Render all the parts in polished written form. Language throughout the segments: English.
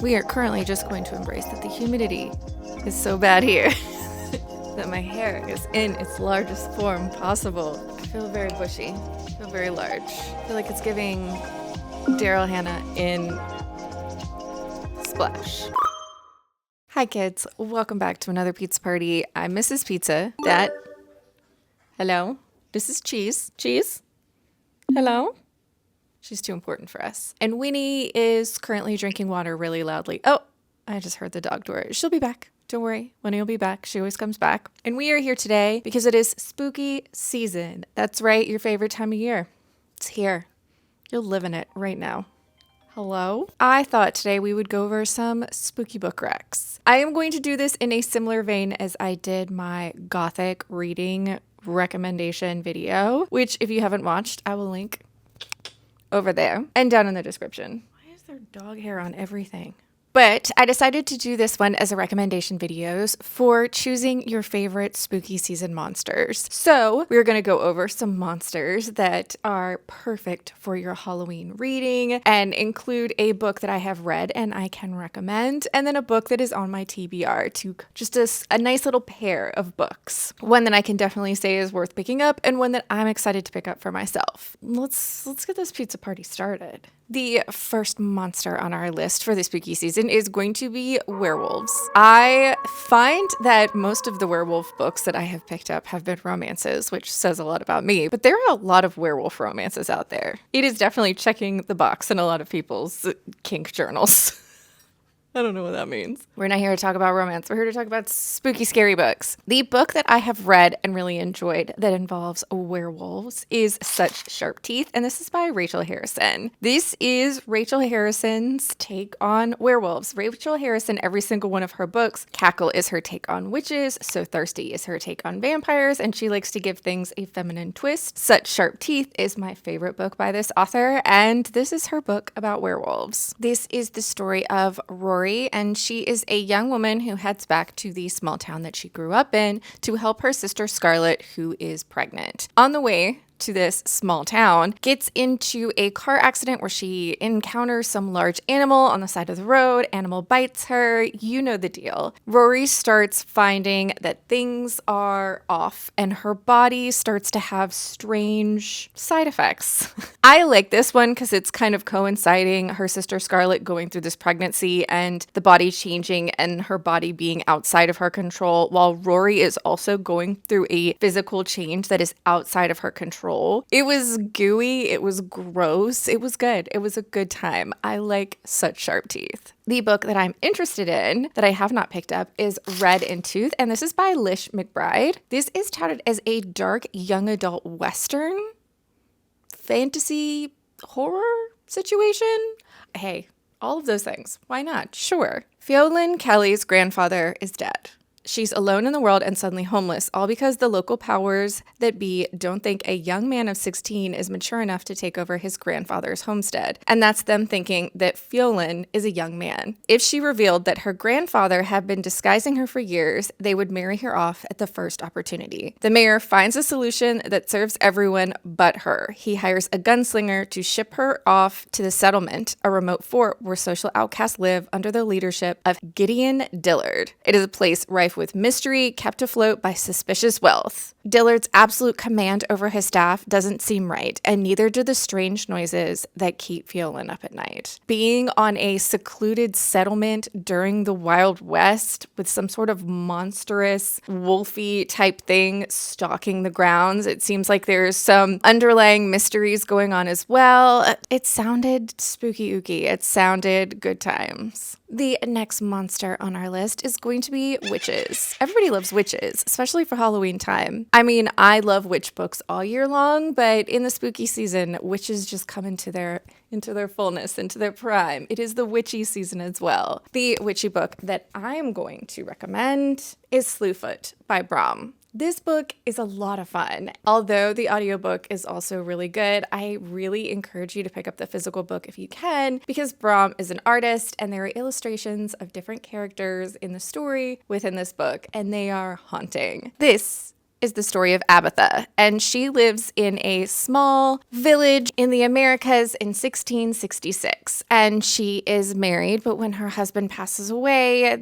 We are currently just going to embrace that the humidity is so bad here that my hair is in its largest form possible. I feel very bushy. I feel very large. I feel like it's giving Daryl Hannah in Splash. Hi kids, welcome back to another pizza party. I'm Mrs. Pizza. Dad. Hello. This is Cheese. Cheese. Hello. She's too important for us. And Winnie is currently drinking water really loudly. Oh, I just heard the dog door. She'll be back. Don't worry. Winnie will be back. She always comes back. And we are here today because it is spooky season. That's right. Your favorite time of year. It's here. You're living it right now. Hello? I thought today we would go over some spooky book recs. I am going to do this in a similar vein as I did my Gothic reading recommendation video, which if you haven't watched, I will link over there and down in the description. Why is there dog hair on everything? But I decided to do this one as a recommendation videos for choosing your favorite spooky season monsters. So we're going to go over some monsters that are perfect for your Halloween reading and include a book that I have read and I can recommend, and then a book that is on my TBR to just a nice little pair of books. One that I can definitely say is worth picking up and one that I'm excited to pick up for myself. Let's get this pizza party started. The first monster on our list for the spooky season is going to be werewolves. I find that most of the werewolf books that I have picked up have been romances, which says a lot about me, but there are a lot of werewolf romances out there. It is definitely checking the box in a lot of people's kink journals. I don't know what that means. We're not here to talk about romance. We're here to talk about spooky, scary books. The book that I have read and really enjoyed that involves werewolves is Such Sharp Teeth, and this is by Rachel Harrison. This is Rachel Harrison's take on werewolves. Rachel Harrison, every single one of her books, Cackle is her take on witches, So Thirsty is her take on vampires, and she likes to give things a feminine twist. Such Sharp Teeth is my favorite book by this author, and this is her book about werewolves. This is the story of Rory, and she is a young woman who heads back to the small town that she grew up in to help her sister Scarlett, who is pregnant. On the way to this small town, gets into a car accident where she encounters some large animal on the side of the road. Animal bites her. You know the deal. Rory starts finding that things are off and her body starts to have strange side effects. I like this one because it's kind of coinciding her sister Scarlett going through this pregnancy and the body changing and her body being outside of her control, while Rory is also going through a physical change that is outside of her control. It was gooey, it was gross, it was good. It was a good time. I like Such Sharp Teeth. The book that I'm interested in that I have not picked up is Red in Tooth, and this is by Lish McBride. This is touted as a dark young adult Western fantasy horror situation. Hey, all of those things. Why not? Sure. Fionn Kelly's grandfather is dead. She's alone in the world and suddenly homeless, all because the local powers that be don't think a young man of 16 is mature enough to take over his grandfather's homestead. And that's them thinking that Fionn is a young man. If she revealed that her grandfather had been disguising her for years, they would marry her off at the first opportunity. The mayor finds a solution that serves everyone but her. He hires a gunslinger to ship her off to the settlement, a remote fort where social outcasts live under the leadership of Gideon Dillard. It is a place rife with mystery, kept afloat by suspicious wealth. Dillard's absolute command over his staff doesn't seem right, and neither do the strange noises that keep Fionn up at night. Being on a secluded settlement during the Wild West with some sort of monstrous, wolfy type thing stalking the grounds, it seems like there's some underlying mysteries going on as well. It sounded spooky ooky. It sounded good times. The next monster on our list is going to be witches. Everybody loves witches, especially for Halloween time. I mean, I love witch books all year long, but in the spooky season, witches just come into their fullness, into their prime. It is the witchy season as well. The witchy book that I'm going to recommend is Slewfoot by Brom. This book is a lot of fun. Although the audiobook is also really good, I really encourage you to pick up the physical book if you can, because Brom is an artist and there are illustrations of different characters in the story within this book, and they are haunting. This is the story of Abatha, and she lives in a small village in the Americas in 1666. And she is married, but when her husband passes away,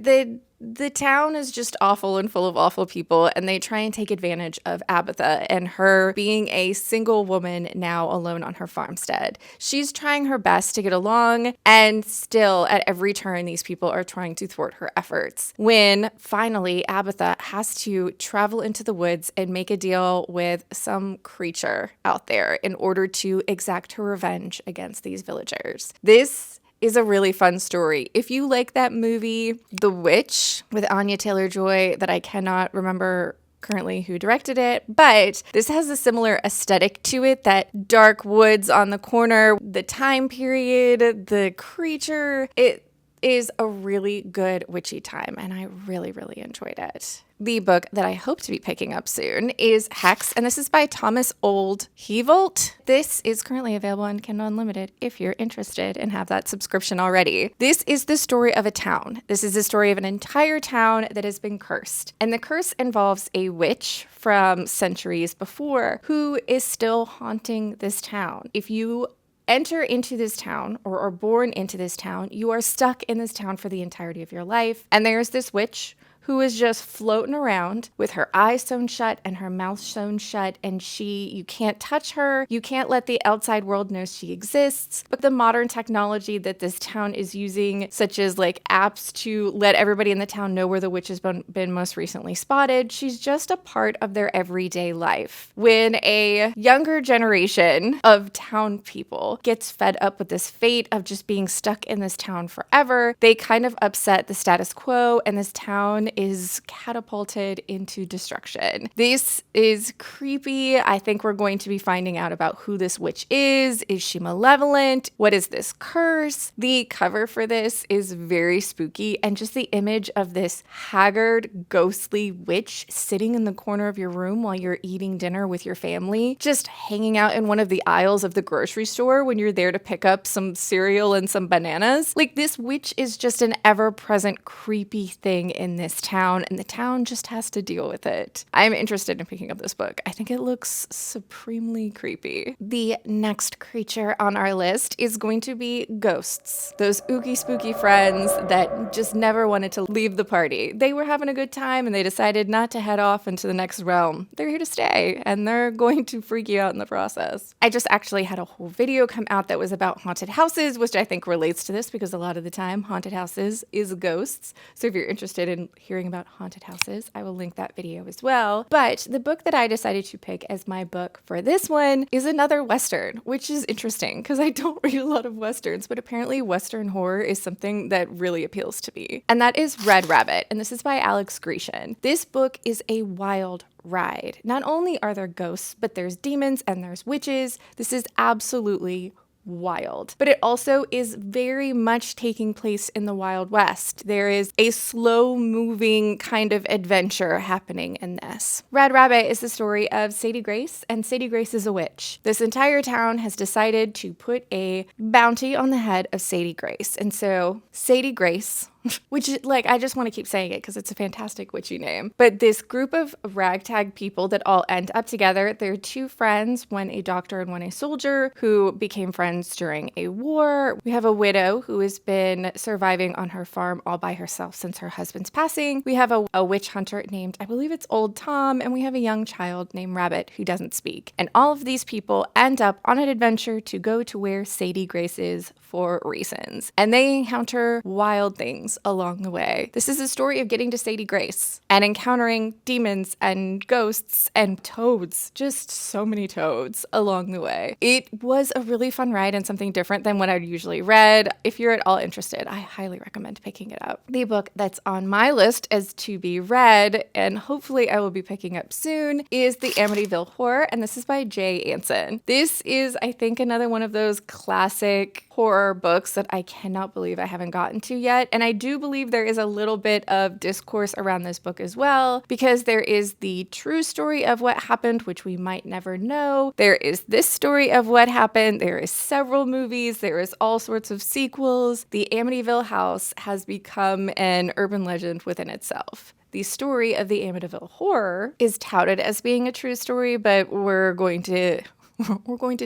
the town is just awful and full of awful people, and they try and take advantage of Abatha and her being a single woman now alone on her farmstead. She's trying her best to get along, and still at every turn these people are trying to thwart her efforts. When finally Abatha has to travel into the woods and make a deal with some creature out there in order to exact her revenge against these villagers. This is a really fun story. If you like that movie, The Witch, with Anya Taylor-Joy, that I cannot remember currently who directed it, but this has a similar aesthetic to it, that dark woods on the corner, the time period, the creature. It is a really good witchy time, and I really, really enjoyed it. The book that I hope to be picking up soon is Hex, and this is by Thomas Old Heuveut. This is currently available on Kindle Unlimited if you're interested and have that subscription already. This is the story of a town. This is the story of an entire town that has been cursed, and the curse involves a witch from centuries before who is still haunting this town. If you enter into this town or are born into this town, you are stuck in this town for the entirety of your life. And there's this witch who is just floating around with her eyes sewn shut and her mouth sewn shut, and you can't touch her, you can't let the outside world know she exists. But the modern technology that this town is using, such as like apps to let everybody in the town know where the witch has been most recently spotted, she's just a part of their everyday life. When a younger generation of town people gets fed up with this fate of just being stuck in this town forever, they kind of upset the status quo, and this town is catapulted into destruction. This is creepy. I think we're going to be finding out about who this witch is. Is she malevolent? What is this curse? The cover for this is very spooky, and just the image of this haggard, ghostly witch sitting in the corner of your room while you're eating dinner with your family, just hanging out in one of the aisles of the grocery store when you're there to pick up some cereal and some bananas. Like, this witch is just an ever-present creepy thing in this town, and the town just has to deal with it. I'm interested in picking up this book. I think it looks supremely creepy. The next creature on our list is going to be ghosts. Those ooky spooky friends that just never wanted to leave the party. They were having a good time and they decided not to head off into the next realm. They're here to stay, and they're going to freak you out in the process. I just actually had a whole video come out that was about haunted houses, which I think relates to this because a lot of the time haunted houses is ghosts. So if you're interested in hearing about haunted houses, I will link that video as well. But the book that I decided to pick as my book for this one is another Western, which is interesting because I don't read a lot of Westerns, but apparently Western horror is something that really appeals to me. And that is Red Rabbit, and this is by Alex Grecian. This book is a wild ride. Not only are there ghosts, but there's demons and there's witches. This is absolutely wild. But it also is very much taking place in the Wild West. There is a slow-moving kind of adventure happening in this. Red Rabbit is the story of Sadie Grace, and Sadie Grace is a witch. This entire town has decided to put a bounty on the head of Sadie Grace. And so Sadie Grace, which, like, I just want to keep saying it because it's a fantastic witchy name. But this group of ragtag people that all end up together, they're two friends, one a doctor and one a soldier, who became friends during a war. We have a widow who has been surviving on her farm all by herself since her husband's passing. We have a witch hunter named, I believe it's Old Tom, and we have a young child named Rabbit who doesn't speak. And all of these people end up on an adventure to go to where Sadie Grace is for reasons. And they encounter wild things along the way. This is a story of getting to Sadie Grace and encountering demons and ghosts and toads, just so many toads along the way. It was a really fun ride and something different than what I'd usually read. If you're at all interested, I highly recommend picking it up. The book that's on my list as to be read, and hopefully I will be picking up soon, is The Amityville Horror, and this is by J. Anson. This is, I think, another one of those classic horror books that I cannot believe I haven't gotten to yet, and I do believe there is a little bit of discourse around this book as well, because there is the true story of what happened, which we might never know. There is this story of what happened. There is several movies. There is all sorts of sequels. The Amityville house has become an urban legend within itself. The story of the Amityville horror is touted as being a true story, but we're going to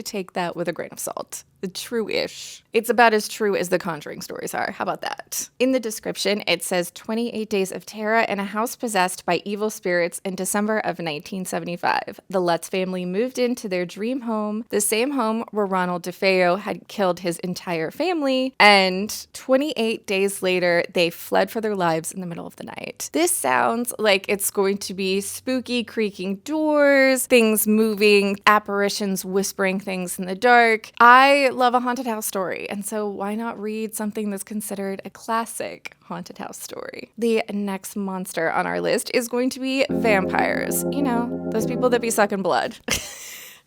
take that with a grain of salt. The true-ish. It's about as true as the Conjuring stories are. How about that? In the description, it says 28 days of terror in a house possessed by evil spirits in December of 1975. The Lutz family moved into their dream home, the same home where Ronald DeFeo had killed his entire family, and 28 days later, they fled for their lives in the middle of the night. This sounds like it's going to be spooky creaking doors, things moving, apparitions whispering things in the dark. I love a haunted house story, and so why not read something that's considered a classic haunted house story? The next monster on our list is going to be vampires. You know, those people that be sucking blood.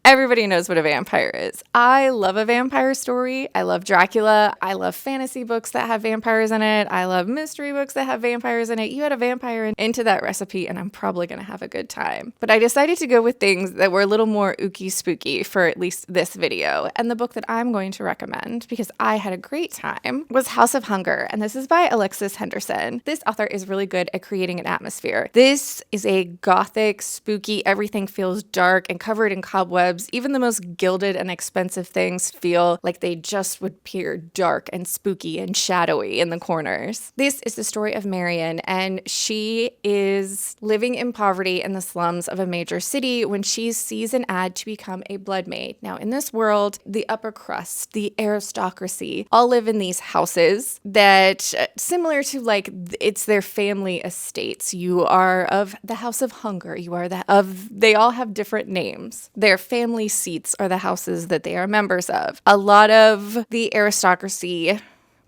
Everybody knows what a vampire is. I love a vampire story. I love Dracula. I love fantasy books that have vampires in it. I love mystery books that have vampires in it. You add a vampire into that recipe and I'm probably going to have a good time. But I decided to go with things that were a little more ooky spooky for at least this video. And the book that I'm going to recommend, because I had a great time, was House of Hunger. And this is by Alexis Henderson. This author is really good at creating an atmosphere. This is a gothic, spooky, everything feels dark and covered in cobwebs. Even the most gilded and expensive things feel like they just would appear dark and spooky and shadowy in the corners. This is the story of Marion, and she is living in poverty in the slums of a major city when she sees an ad to become a blood maid. Now, in this world, the upper crust, the aristocracy, all live in these houses that, similar to like, it's their family estates. You are of the House of Hunger. You are they all have different names. Their family seats are the houses that they are members of. A lot of the aristocracy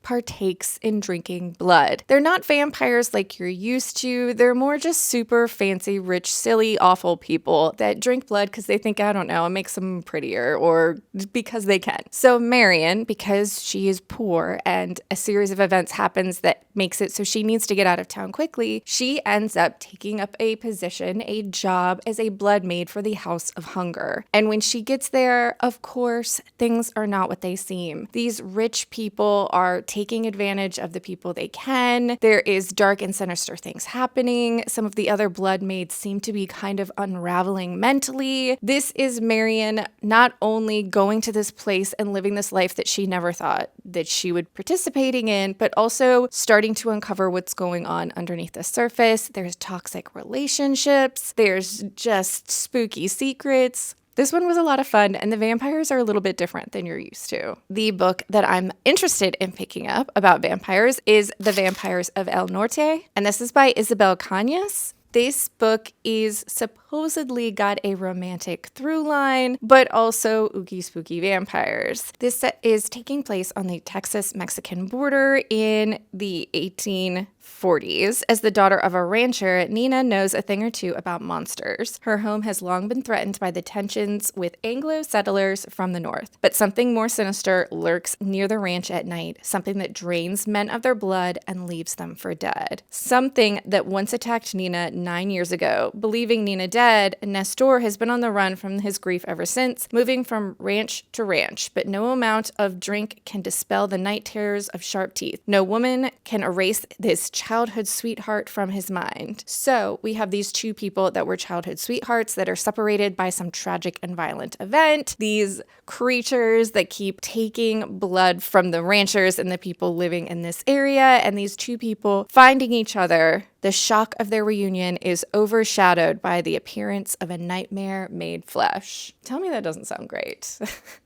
partakes in drinking blood. They're not vampires like you're used to. They're more just super fancy, rich, silly, awful people that drink blood because they think, I don't know, it makes them prettier or because they can. So Marion, because she is poor and a series of events happens that makes it so she needs to get out of town quickly, she ends up taking up a position, a job as a blood maid for the House of Hunger. And when she gets there, of course, things are not what they seem. These rich people are taking advantage of the people they can. There is dark and sinister things happening. Some of the other blood maids seem to be kind of unraveling mentally. This is Marion not only going to this place and living this life that she never thought that she would participating in, but also starting to uncover what's going on underneath the surface. There's toxic relationships. There's just spooky secrets. This one was a lot of fun, and the vampires are a little bit different than you're used to. The book that I'm interested in picking up about vampires is The Vampires of El Norte, and this is by Isabel Canas. This book is supposedly got a romantic through line, but also ooky spooky vampires. This is taking place on the Texas-Mexican border in the 1840s. As the daughter of a rancher, Nina knows a thing or two about monsters. Her home has long been threatened by the tensions with Anglo settlers from the north. But something more sinister lurks near the ranch at night, something that drains men of their blood and leaves them for dead. Something that once attacked Nina 9 years ago. Believing Nina dead, Nestor has been on the run from his grief ever since, moving from ranch to ranch, but no amount of drink can dispel the night terrors of sharp teeth. No woman can erase this childhood sweetheart from his mind. So we have these two people that were childhood sweethearts that are separated by some tragic and violent event. These creatures that keep taking blood from the ranchers and the people living in this area, and these two people finding each other. The shock of their reunion is overshadowed by the appearance of a nightmare made flesh. Tell me that doesn't sound great.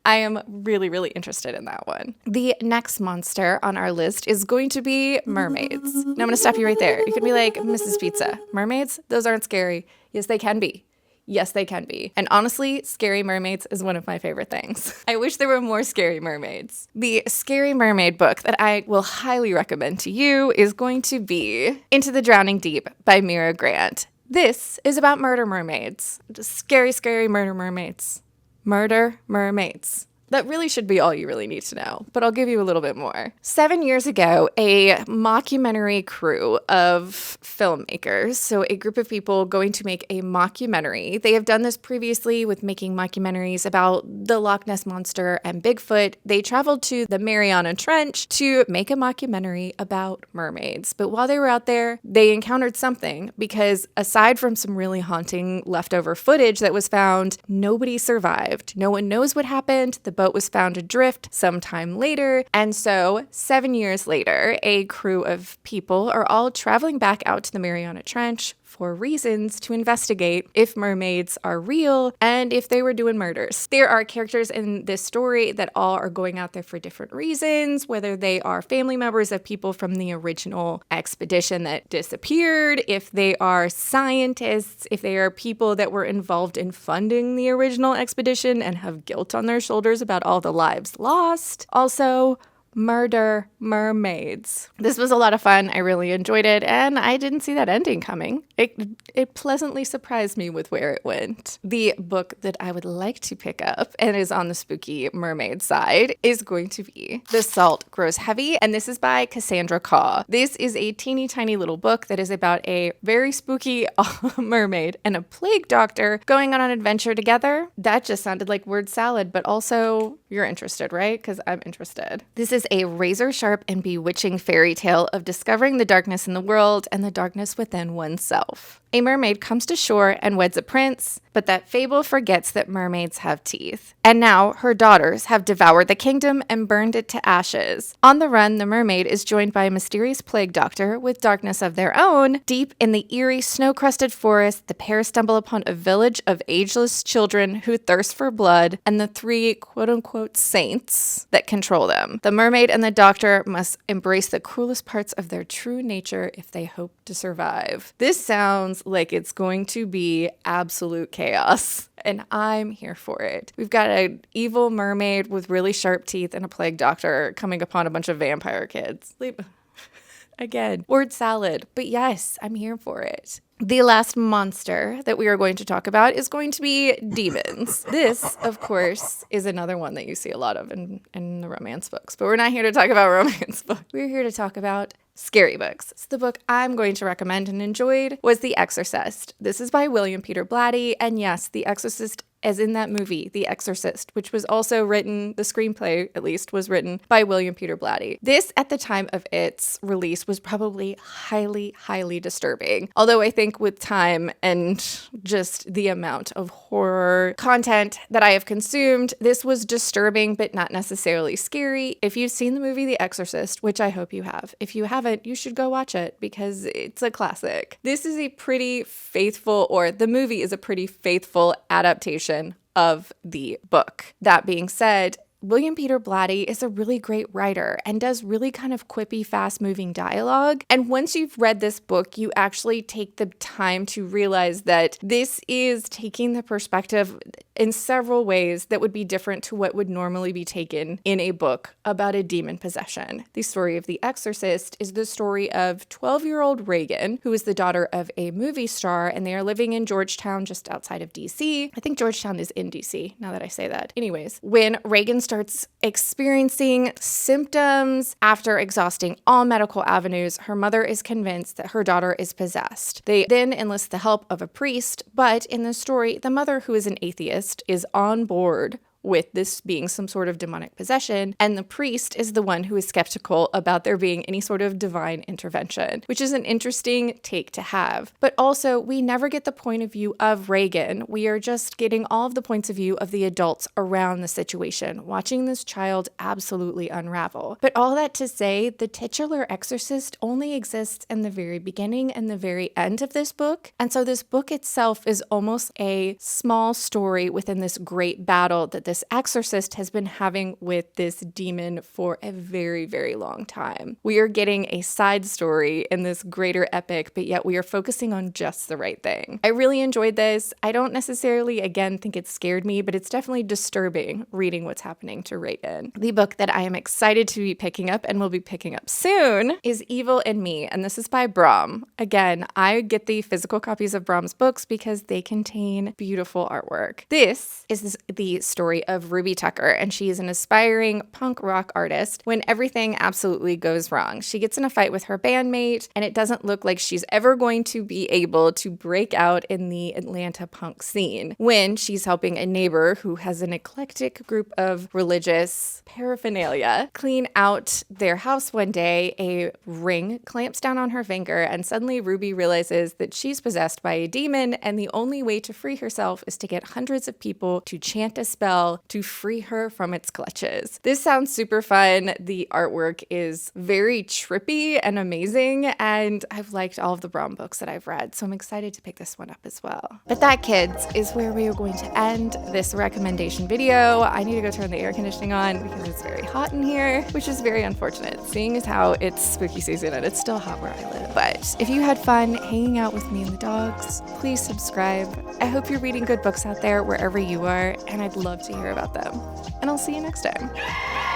I am really, really interested in that one. The next monster on our list is going to be mermaids. Now I'm going to stop you right there. You could be like, Mrs. Pizza, mermaids? Those aren't scary. Yes, they can be. Yes, they can be. And honestly, Scary Mermaids is one of my favorite things. I wish there were more Scary Mermaids. The Scary Mermaid book that I will highly recommend to you is going to be Into the Drowning Deep by Mira Grant. This is about murder mermaids. Just scary, scary murder mermaids. Murder mermaids. That really should be all you really need to know, but I'll give you a little bit more. 7 years ago, a mockumentary crew of filmmakers, so a group of people going to make a mockumentary. They have done this previously with making mockumentaries about the Loch Ness Monster and Bigfoot. They traveled to the Mariana Trench to make a mockumentary about mermaids. But while they were out there, they encountered something because aside from some really haunting leftover footage that was found, nobody survived. No one knows what happened. The boat was found adrift sometime later. And so 7 years later, a crew of people are all traveling back out to the Mariana Trench for reasons to investigate if mermaids are real and if they were doing murders. There are characters in this story that all are going out there for different reasons, whether they are family members of people from the original expedition that disappeared, if they are scientists, if they are people that were involved in funding the original expedition and have guilt on their shoulders about all the lives lost. Also, murder mermaids. This was a lot of fun. I really enjoyed it, and I didn't see that ending coming. It pleasantly surprised me with where it went. The book that I would like to pick up, and is on the spooky mermaid side, is going to be The Salt Grows Heavy, and this is by Cassandra Khaw. This is a teeny tiny little book that is about a very spooky mermaid and a plague doctor going on an adventure together. That just sounded like word salad, but also you're interested, right? Because I'm interested. This is a razor-sharp and bewitching fairy tale of discovering the darkness in the world and the darkness within oneself. A mermaid comes to shore and weds a prince, but that fable forgets that mermaids have teeth. And now her daughters have devoured the kingdom and burned it to ashes. On the run, the mermaid is joined by a mysterious plague doctor with darkness of their own. Deep in the eerie, snow-crusted forest, the pair stumble upon a village of ageless children who thirst for blood and the three quote-unquote saints that control them. The mermaid and the doctor must embrace the cruelest parts of their true nature if they hope to survive. This sounds like it's going to be absolute chaos, and I'm here for it. We've got an evil mermaid with really sharp teeth and a plague doctor coming upon a bunch of vampire kids. Again, word salad, but yes, I'm here for it. The last monster that we are going to talk about is going to be demons. This, of course, is another one that you see a lot of in the romance books, but we're not here to talk about romance books. We're here to talk about scary books. So the book I'm going to recommend and enjoyed was The Exorcist. This is by William Peter Blatty, and yes, The Exorcist as in that movie, The Exorcist, which was also written, the screenplay at least, was written by William Peter Blatty. This, at the time of its release, was probably highly, highly disturbing. Although I think with time and just the amount of horror content that I have consumed, this was disturbing, but not necessarily scary. If you've seen the movie The Exorcist, which I hope you have, if you haven't, you should go watch it because it's a classic. This is a pretty faithful, or the movie is a pretty faithful adaptation of the book. That being said, William Peter Blatty is a really great writer and does really kind of quippy, fast-moving dialogue. And once you've read this book, you actually take the time to realize that this is taking the perspective in several ways that would be different to what would normally be taken in a book about a demon possession. The story of The Exorcist is the story of 12-year-old Reagan, who is the daughter of a movie star, and they are living in Georgetown, just outside of DC. I think Georgetown is in DC, now that I say that. Anyways, when Reagan starts experiencing symptoms after exhausting all medical avenues, her mother is convinced that her daughter is possessed. They then enlist the help of a priest, but in the story, the mother, who is an atheist, is on board with this being some sort of demonic possession, and the priest is the one who is skeptical about there being any sort of divine intervention, which is an interesting take to have. But also, we never get the point of view of Reagan. We are just getting all of the points of view of the adults around the situation, watching this child absolutely unravel. But all that to say, the titular exorcist only exists in the very beginning and the very end of this book, and so this book itself is almost a small story within this great battle that this exorcist has been having with this demon for a very, very long time. We are getting a side story in this greater epic, but yet we are focusing on just the right thing. I really enjoyed this. I don't necessarily, again, think it scared me, but it's definitely disturbing reading what's happening to Reagan. The book that I am excited to be picking up and will be picking up soon is Evil in Me, and this is by Brom. Again, I get the physical copies of Brom's books because they contain beautiful artwork. This is the story of Ruby Tucker, and she is an aspiring punk rock artist when everything absolutely goes wrong. She gets in a fight with her bandmate, and it doesn't look like she's ever going to be able to break out in the Atlanta punk scene when she's helping a neighbor who has an eclectic group of religious paraphernalia clean out their house one day. A ring clamps down on her finger, and suddenly Ruby realizes that she's possessed by a demon, and the only way to free herself is to get hundreds of people to chant a spell to free her from its clutches. This sounds super fun. The artwork is very trippy and amazing, and I've liked all of the Brom books that I've read, so I'm excited to pick this one up as well. But that, kids, is where we are going to end this recommendation video. I need to go turn the air conditioning on because it's very hot in here, which is very unfortunate, seeing as how it's spooky season and it's still hot where I live. But if you had fun hanging out with me and the dogs, please subscribe. I hope you're reading good books out there wherever you are, and I'd love to hear about them. And I'll see you next time.